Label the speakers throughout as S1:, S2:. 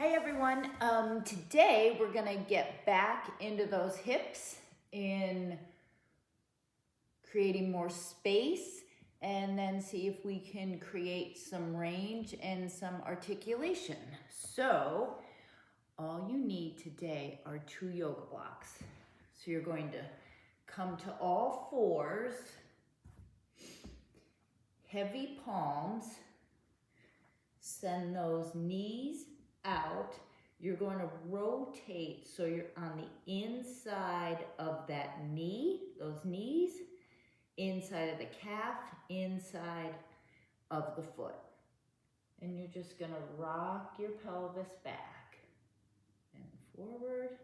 S1: Hi everyone. Today we're gonna get back into those hips in creating more space and then see if we can create some range and some articulation. So all you need today are 2 yoga blocks. So you're going to come to all fours, heavy palms, send those knees out. You're going to rotate so you're on the inside of that knee, those knees, inside of the calf, inside of the foot. And you're just going to rock your pelvis back and forward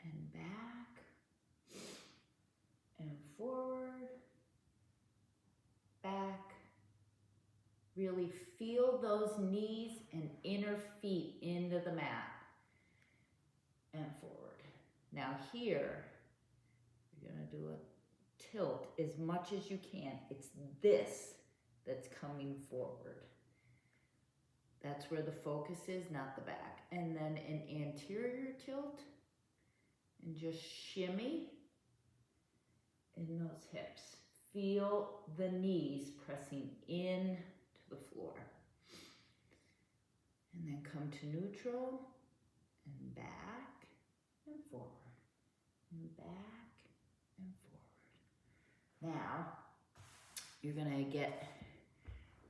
S1: and back and forward, back. Really feel those knees and inner feet into the mat and forward. Now here, you're gonna do a tilt as much as you can. It's this that's coming forward. That's where the focus is, not the back. And then an anterior tilt and just shimmy in those hips. Feel the knees pressing in to the floor. And then come to neutral and back and forward and back and forward. Now, you're gonna get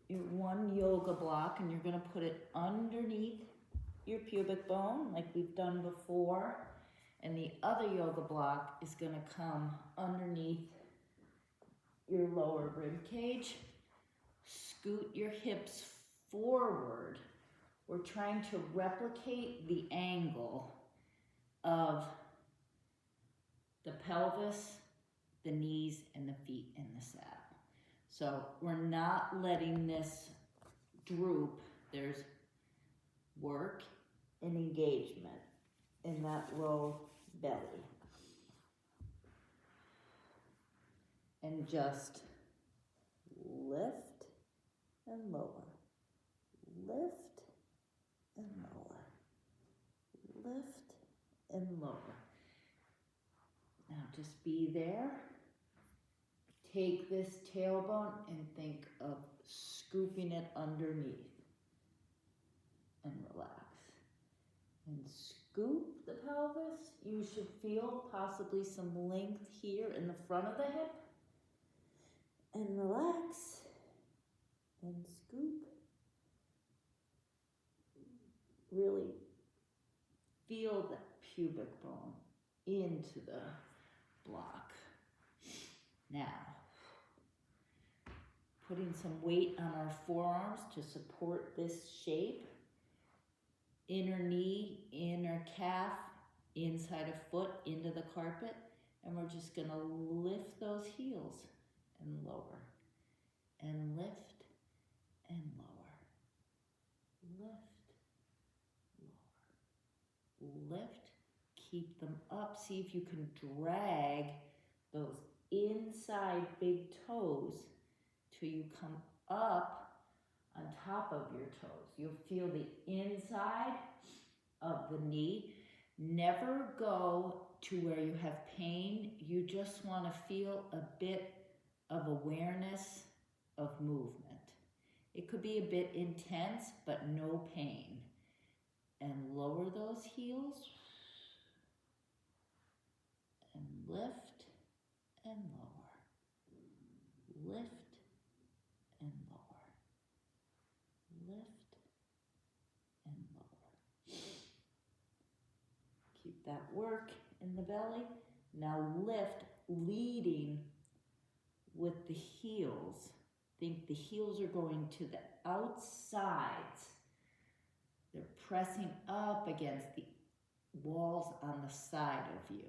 S1: your 1 yoga block and you're gonna put it underneath your pubic bone like we've done before. And the other yoga block is gonna come underneath your lower rib cage. Scoot your hips forward. We're trying to replicate the angle of the pelvis, the knees, and the feet in the saddle. So we're not letting this droop. There's work and engagement in that low belly. And just lift and lower, lift and lower, lift and lower. Now just be there. Take this tailbone and think of scooping it underneath and relax. And scoop the pelvis. You should feel possibly some length here in the front of the hip. And relax and scoop. Really feel that pubic bone into the block. Now, putting some weight on our forearms to support this shape. Inner knee, inner calf, inside of foot into the carpet. And we're just gonna lift those heels and lower. And lift and lower. Lift, lower. Lift, keep them up. See if you can drag those inside big toes till you come up on top of your toes. You'll feel the inside of the knee. Never go to where you have pain. You just want to feel a bit of awareness of movement. It could be a bit intense, but no pain. And lower those heels. And lift and lower. Lift and lower. Lift and lower. Keep that work in the belly. Now lift, leading with the heels. Think the heels are going to the outsides. They're pressing up against the walls on the side of you.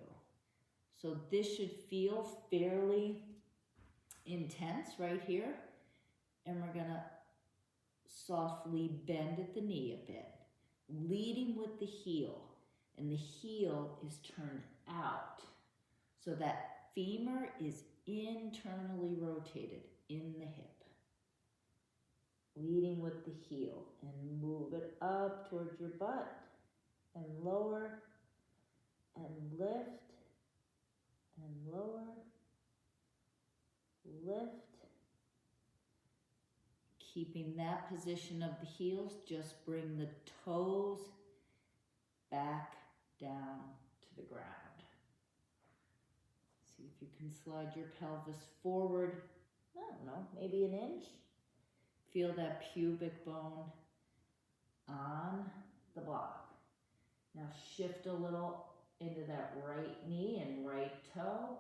S1: So this should feel fairly intense right here. And we're gonna softly bend at the knee a bit, leading with the heel. And the heel is turned out. So that femur is internally rotated in the hip. leading with the heel, and move it up towards your butt, and lower, and lift, and lower, lift. Keeping that position of the heels, just bring the toes back down to the ground. See if you can slide your pelvis forward, I don't know, maybe an inch. Feel that pubic bone on the block. Now shift a little into that right knee and right toe,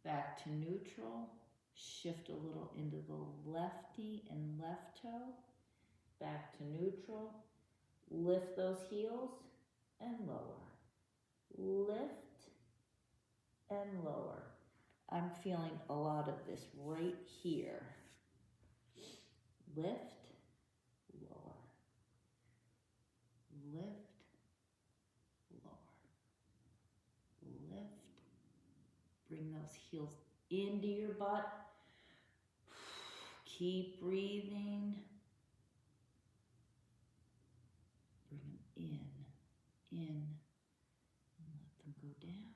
S1: back to neutral. Shift a little into the left knee and left toe, back to neutral. Lift those heels and lower. Lift and lower. I'm feeling a lot of this right here. Lift, lower. Lift, lower. Lift. Bring those heels into your butt. Keep breathing. Bring them in, and let them go down.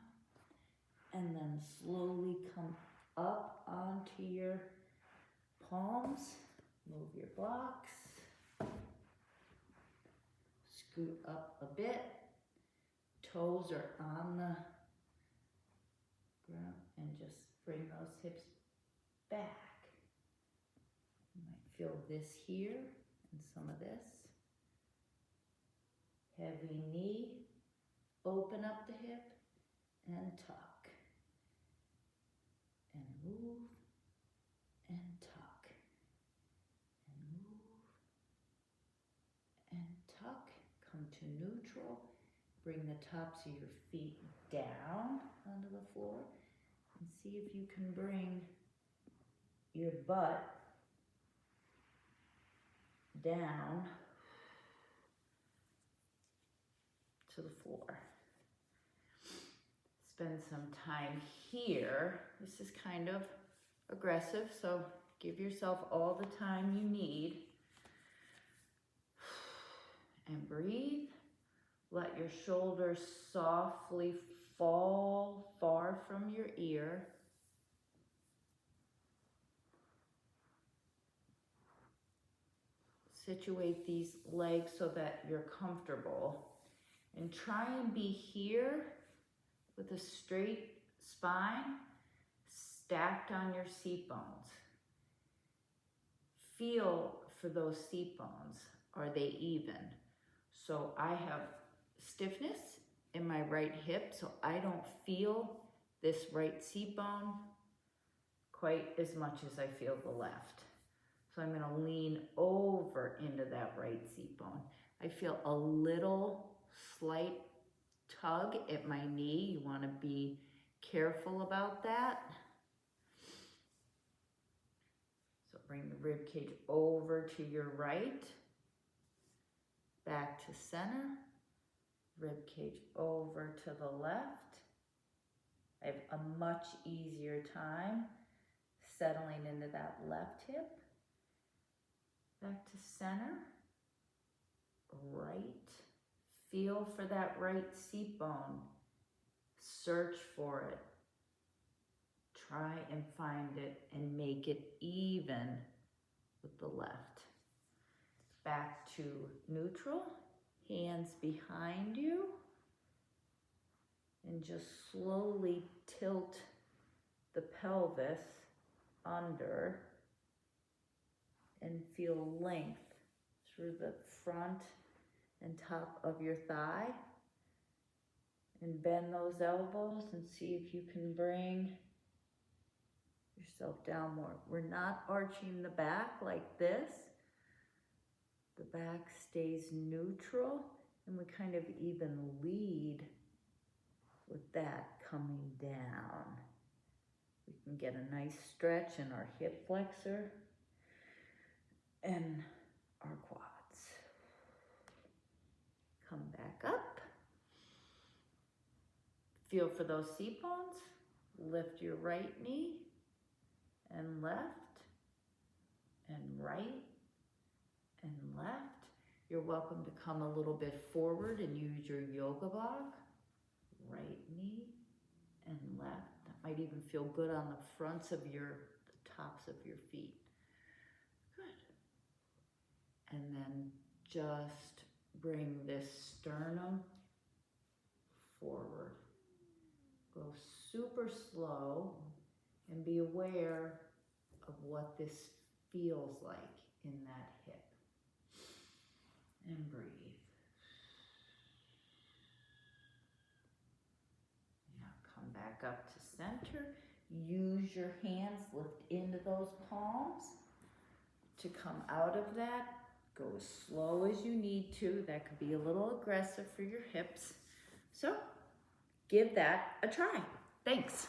S1: And then slowly come up onto your palms. Move your blocks. Scoot up a bit. Toes are on the ground, and just bring those hips back. You might feel this here and some of this. Heavy knee, open up the hip and tuck. And move and tuck. And move and tuck. Come to neutral. Bring the tops of your feet down onto the floor. And see if you can bring your butt down to the floor. Spend some time here. This is kind of aggressive, so give yourself all the time you need. And breathe. Let your shoulders softly fall far from your ear. Situate these legs so that you're comfortable. And try and be here with a straight spine stacked on your seat bones. Feel for those seat bones. Are they even? So I have stiffness in my right hip, so I don't feel this right seat bone quite as much as I feel the left. So I'm gonna lean over into that right seat bone. I feel a little slight tug at my knee. You wanna be careful about that. So bring the rib cage over to your right, back to center, rib cage over to the left. I have a much easier time settling into that left hip. Back to center, right. Feel for that right seat bone. Search for it. Try and find it and make it even with the left. Back to neutral, hands behind you. And just slowly tilt the pelvis under and feel length through the front and top of your thigh. And bend those elbows and see if you can bring yourself down more. We're not arching the back like this. The back stays neutral, and we kind of even lead with that coming down. We can get a nice stretch in our hip flexor and our quads. Come back up. Feel for those seat bones. Lift your right knee and left and right You're welcome to come a little bit forward and use your yoga block. Right knee and left. That might even feel good on the fronts of the tops of your feet. Good. And then just bring this sternum forward. Go super slow and be aware of what this feels like in that hip. And breathe. Now come back up to center. Use your hands, lift into those palms to come out of that. Go as slow as you need to. That could be a little aggressive for your hips. So give that a try. Thanks.